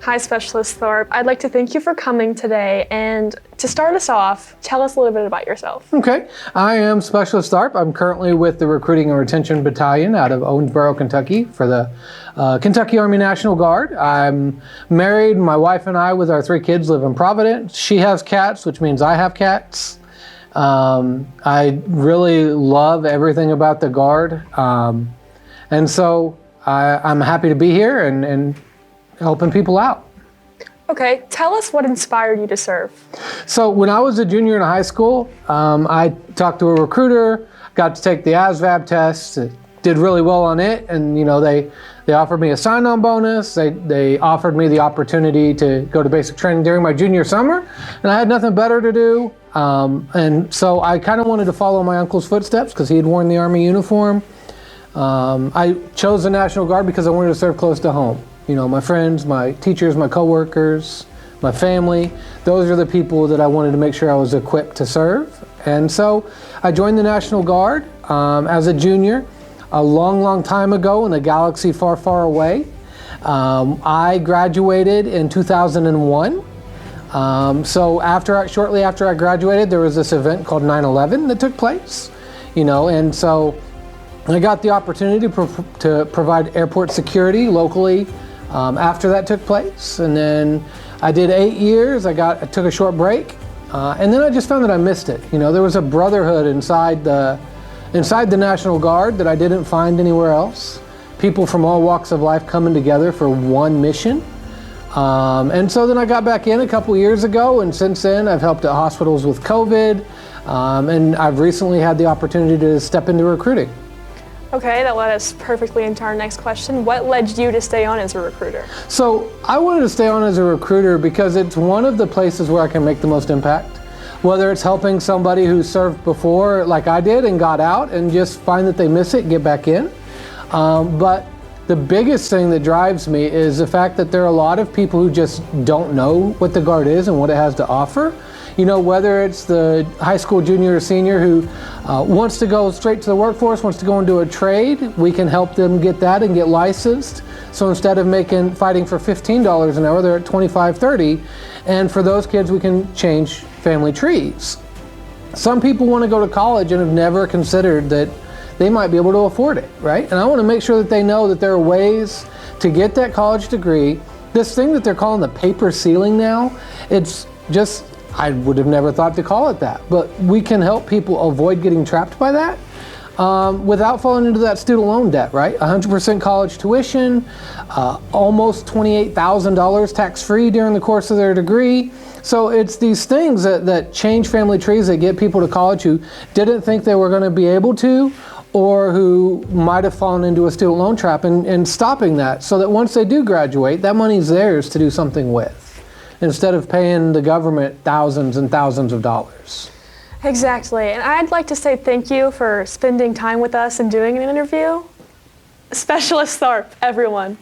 Hi, Specialist Tharp. I'd like to thank you for coming today. And to start us off, tell us a little bit about yourself. Okay, I am Specialist Tharp. I'm currently with the Recruiting and Retention Battalion out of Owensboro, Kentucky for the Kentucky Army National Guard. I'm married. My wife and I, with our 3 kids, live in Providence. She has cats, which means I have cats. I really love everything about the Guard. And so I'm happy to be here and helping people out. Okay, tell us what inspired you to serve. So when I was a junior in high school, I talked to a recruiter, got to take the ASVAB test, did really well on it, and they offered me a sign-on bonus. They offered me the opportunity to go to basic training during my junior summer, and I had nothing better to do. And so I kind of wanted to follow my uncle's footsteps because he had worn the Army uniform. I chose the National Guard because I wanted to serve close to home. My friends, my teachers, my coworkers, my family, those are the people that I wanted to make sure I was equipped to serve. And so I joined the National Guard as a junior a long, long time ago in a galaxy far, far away. I graduated in 2001. So shortly after I graduated, there was this event called 9/11 that took place, and so I got the opportunity to provide airport security locally after that took place. And then I did 8 years. I took a short break, and then I just found that I missed it. There was a brotherhood inside the National Guard that I didn't find anywhere else. People from all walks of life coming together for one mission. And so then I got back in a couple years ago, and since then I've helped at hospitals with COVID, and I've recently had the opportunity to step into recruiting. Okay, that led us perfectly into our next question. What led you to stay on as a recruiter? So I wanted to stay on as a recruiter because it's one of the places where I can make the most impact. Whether it's helping somebody who served before like I did and got out and just find that they miss it, get back in. But the biggest thing that drives me is the fact that there are a lot of people who just don't know what the Guard is and what it has to offer. Whether it's the high school junior or senior who wants to go straight to the workforce, wants to go into a trade, we can help them get that and get licensed. So instead of fighting for $15 an hour, they're at $25, $30. And for those kids, we can change family trees. Some people want to go to college and have never considered that they might be able to afford it, right? And I want to make sure that they know that there are ways to get that college degree. This thing that they're calling the paper ceiling now, it's just, I would have never thought to call it that, but we can help people avoid getting trapped by that without falling into that student loan debt, right? 100% college tuition, almost $28,000 tax-free during the course of their degree. So it's these things that change family trees that get people to college who didn't think they were going to be able to, or who might have fallen into a student loan trap, and stopping that so that once they do graduate, that money's theirs to do something with, instead of paying the government thousands and thousands of dollars. Exactly, and I'd like to say thank you for spending time with us and doing an interview. Specialist Tharp, everyone.